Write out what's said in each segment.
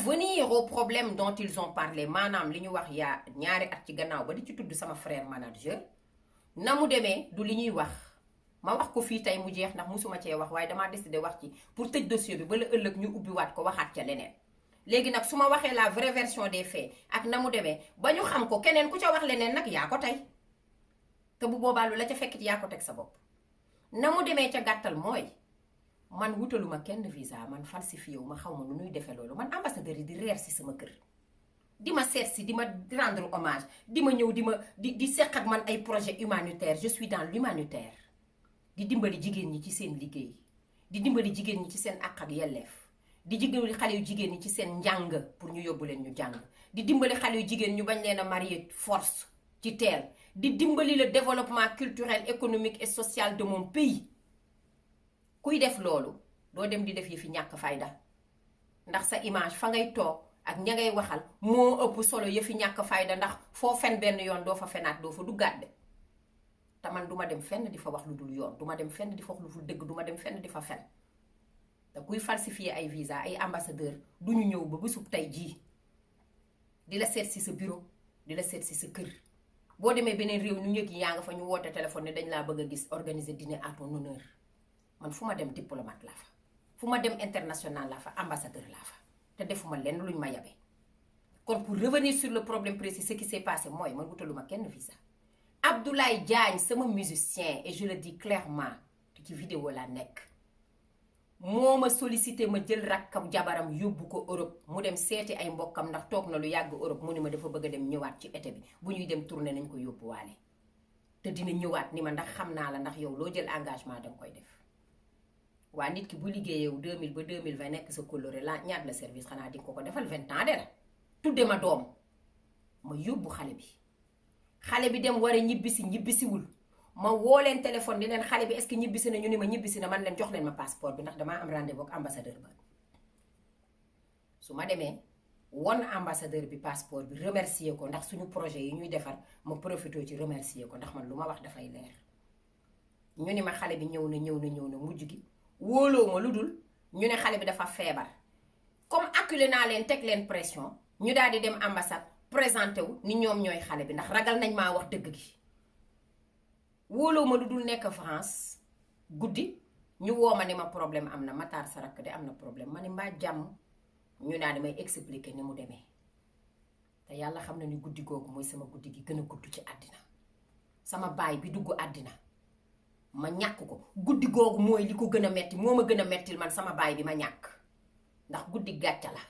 venir au problème dont ils ont parlé maanaam li ñu wax yaa ñaari at ci gannaaw ba di ci tudd sama frère manager na mu demee du li ñuy wax ma wax ko fii tey mu jeex ndax musuma cee wax waaye damaa décidé wax ci pour tëj dossier bi ba la ëllëg ñu ubbiwaat ko waxaat ca leneen léegi nag su ma waxee la vraie version des faits ak na mu demee ba ñu xam ko keneen ku ca wax leneen nag yaa ko tey te bu boobaa lu la ca fekk ci yaa ko teg sa bopp na mu demee ca gàttal mooy man wutaluma kenn visa man falsifié wu ma xaw ma nu ñuy defee loolu man ambassadeur yi di reer si sama kër di ma seet si di ma rendre hommage di ma ñëw di seq ak man ay projet humanitaire je suis dans l'humanitaire di dimbali jigéen ñi ci seen liggéey di dimbali jigéen ñi ci seen àq ak yelleef di dimbali xale yu jigéen ñi ci seen njàng pour ñu yóbbu leen ñu jàng di dimbali xale yu jigéen ñu bañ leen a marier force ci teel di dimbali le développement culturel économique et social de mon pays kuy def loolu doo dem di def yi fi ñàkk fayda ndax sa image fa ngay toog ak ña ngay waxal moo ëpp solo ya fi ñàkk fayda ndax foo fen benn yoon doo fa fenaat doo fa duggaat de te man duma dem fenn di fa wax lu dul yoon duma dem fenn di fa wax lu dul dëgg duma dem fenn di fa fen te kuy falsifier ay visa ay ambassadeur du ñu ñëw ba bésub tey jii di la seet si sa bureau di la seet si sa kër boo demee beneen réew ñu ñëg yaa nga fa ñu woote téléphone ne dañ laa bëgg a gis organiser dîner à ton honneur man fu ma dem diplomate laa fa fu ma dem international laa fa ambassadeur laa fa te defuma lenn luñ ma yabe kon pour revenir sur le problème précis ce qui s'est passé mooy man wutaluma kenn visa Abdoulaye Diagne sama musicien et je le dis clairement te ci vidéo laa nekk moo ma sollicité ma jël rakkam jabaram yóbbu ko Europe mu dem seeti ay mbokkam ndax toog na lu yàgg Europe mu ni ma dafa bëgg a dem ñëwaat ci été bi bu ñuy dem tournée nañ ko yóbbuwaale te dina ñëwaat ni ma ndax xam naa la ndax yow loo jël engagement danga koy def waa nit ki bu liggéeyee 2000 ba 2020 nekk sa coloré la ñaat la service xanaa di nga ko defal 20 ans de la tudde ma doom ma yóbbu xale bi dem war a ñibbisiwul ma woo leen téléphone di leen xale bi est-ce que ñibbisi na ñu ni ma ñibbisi na man leen jox leen ma passeport bi ndax damaa am rendez-vous ak ambassadeur ba su ma demee won ambassadeur bi passeport bi remercier ko ndax suñu projet yi ñuy defar ma profité ci remercier ko ndax man lu ma wax dafay leer ñu ni ma xale bi ñëw na mujj gi wóoloo ma lu dul ñu ne xale bi dafa feebar comme acculé naa leen teg leen pression ñu daal di dem ambassade présenté wu ni ñoom ñooy xale bi ndax ragal nañ maa wax dëgg gi wóoloo ma lu dul nekk France guddi ñu woo ma ni ma problème am na Matar sa rakk de am na problème ma ni mbaa jàmm ñu daal di may expliquer ni mu demee te yàlla xam na ni guddi googu mooy sama guddi gi gën a gudd ci àddina sama baay bi dugg àddina ma ñàkk ko guddi googu mooy li ko gën a metti moo ma gën a mettil man sama baay bi ma ñàkk ndax guddi gàcca la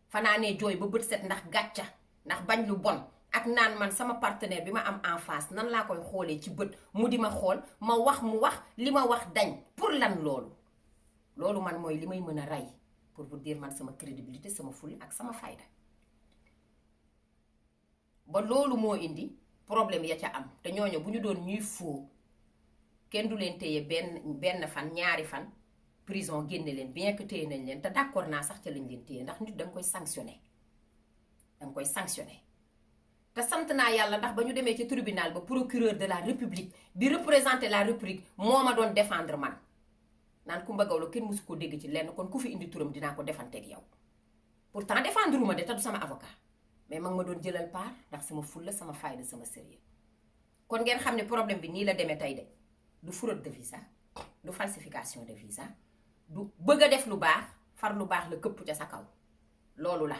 fanaanee jooy ba bët set ndax gàcca ndax bañ lu bon ak naan man sama partenaire bi ma am en face nan laa koy xoolee ci bët mu di ma xool ma wax mu wax li ma wax dañ pour lan loolu man mooy li may mën a rey pour vous dire man sama crédibilité sama ful ak sama fayda ba loolu moo indi problème ya ca am te ñooñu bu ñu doon ñuy foo kenn du leen téye benn fan ñaari fan prison génne leen bien que téye nañ leen te d'accord naa sax ca lañ leen téye ndax nit danga koy sanctionné te sant naa yàlla ndax ba ñu demee ci tribunal ba procureur de la république bi représenter la république moo ma doon défendre man naan Coumba Gawlo kenn mësu ko dégg ci lenn kon ku fi indi turam dinaa ko defanteeg yow pourtant défendre ma de te du sama avocat mais ma doon jëlal part ndax sama fulla sama fayda sama sérieux kon ngeen xam ne problème bi nii la demee tey de du fraude de visa du falsification de visa du bëgg a def lu baax far lu baax la këpp ca sa kaw loolu la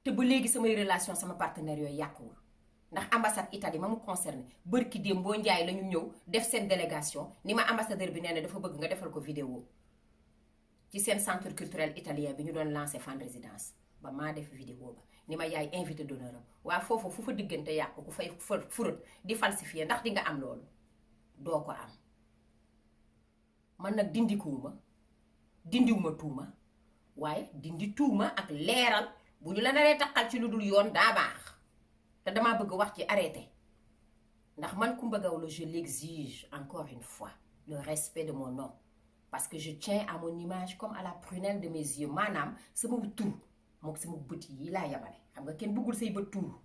te ba léegi samay relation sama partenaire yooyu yàquwul ndax ambassade Italie ma mu concerné bërki démb boo njaay la ñu ñëw def seen délégation ni ma ambassadeur bi nee na dafa bëgg nga defal ko vidéo ci seen centre culturel italien bi ñu doon lancé fan résidence ba maa def vidéo ba ni ma yaay invité d'honneur am waa foofu fu fa diggante yàqu ku fay fraude di falsifier ndax di nga am loolu doo ko am man nag dindiwuma tuuma waaye dindi tuuma ak leeral bu ñu la naree taxal ci lu dul yoon daa baax te damaa bëgg wax ci arrêté ndax man Coumba Gawlo je l'exige encore une fois le respect de mon nom parce que je tiens à mon image comme à la prunelle de mes yeux maanaam sama tur mook sama bët yi laa yabale xam nga kenn bëggul say bët tur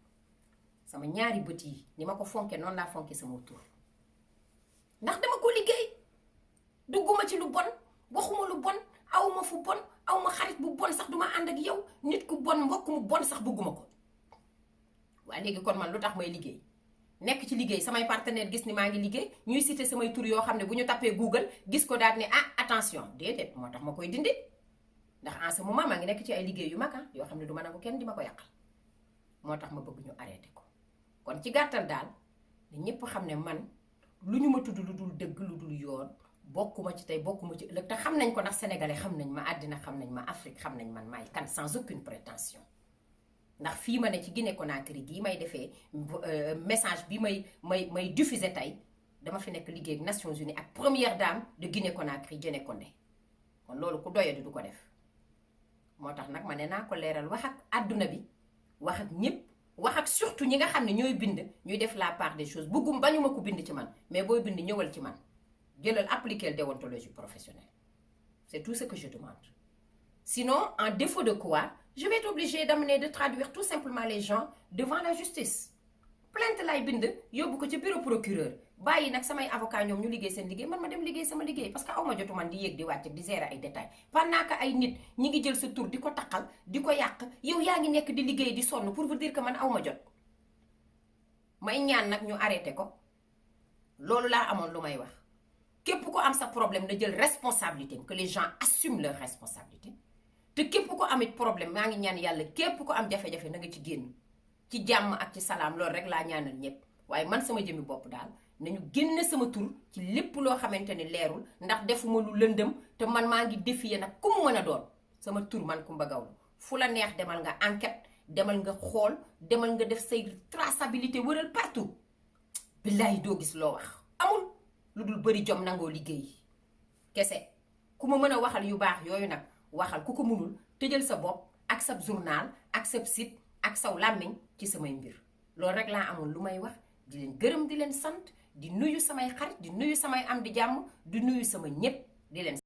sama ñaari bët yi ni ma ko fonke noonu laa fonke sama tur ndax dama ko liggéey dugguma ci lu bon waxuma lu bon awma fu bon aw ma xarit bu bon sax duma ànd ak yow nit ku bon mbokk mu bon sax bëgguma ko. waaye léegi kon man lu tax may liggéey nekk ci liggéey samay partenaire gis ni maa ngi liggéey ñuy cité samay tur yoo xam ne bu ñu tapé Google gis ko daal ne attention déedéet moo tax ma koy dindi ndax en ce moment maa ngi nekk ci ay liggéey yu mag yoo xam ne du ma nangu kenn di ma ko yàqal moo tax ma bëgg ñu arrêté ko. kon ci gàttal daal ne ñëpp xam ne man lu ñu ma tudd lu dul dëgg lu dul yoon bokkuma ci tey bokkuma ci ëllëg te xam nañ ko ndax sénégalais xam nañ ma àddina xam nañ ma Afrique xam nañ man maay kan sans aucune prétention. ndax fii ma ne ci Guinée Conakry gii may defee message bi may diffuser tey dama fi nekk liggéey ak Nations Unies ak première dame de Guinée Conakry Diéné Condé kon loolu ku doyadi du ko def moo tax nag ma ne naa ko leeral wax ak àdduna bi wax ak ñëpp wax ak surtout ñi nga xam ne ñooy bind ñuy def la part des choses bëggum bañu ma ko bind ci man mais booy bind ñëwal ci man jëlal appliquer déontologie professionnelle c'est tout ce que je demande. Sinon, en défaut de quoi, je vais être obligée d'amener de traduire tout simplement les gens devant la justice. Plainte lay bind yóbbu ko ci bureau procureur bàyyi nag samay avocat ñoom ñu liggéey seen liggéey man ma dem liggéey sama liggéey parce que aw ma jotu man di yéeg di wàcc di gérer ay détails pendant que ay nit ñi ngi jël sa tur di ko taqal di ko yàq yow yaa ngi nekk di liggéey di sonn pour vous dire que man aw ma jot. may ñaan nag ñu arrêté ko loolu laa amoon lu may wax képp ko am sa problème na jël responsabilité que les gens assument leur responsabilité. te képp ko amit problème maa ngi ñaan yàlla képp ko am jafe-jafe na nga ci génn ci jàmm ak ci salaam loolu rek laa ñaanal ñëpp waaye man sama jëmmi bopp daal nañu génne sama tur ci lépp loo xamante ni leerul ndax defuma lu lëndëm te man maa ngi défier nag ku mu mën a doon sama tur man Coumba Gawlo fu la neex demal nga enquête demal nga xool demal nga def say traçabilité wëral partout billahi doo gis loo wax amul lu dul bëri jom nangoo liggéey kese ku ma mën a waxal yu baax yooyu nag waxal ku ko mënul tëjal sa bopp ak sa journal ak sa site ak saw làmmiñ ci samay mbir loolu rek laa amoon lu may wax di leen gërëm di leen sant di nuyu samay xarit di nuyu samay am di jàmm di nuyu sama ñépp di leen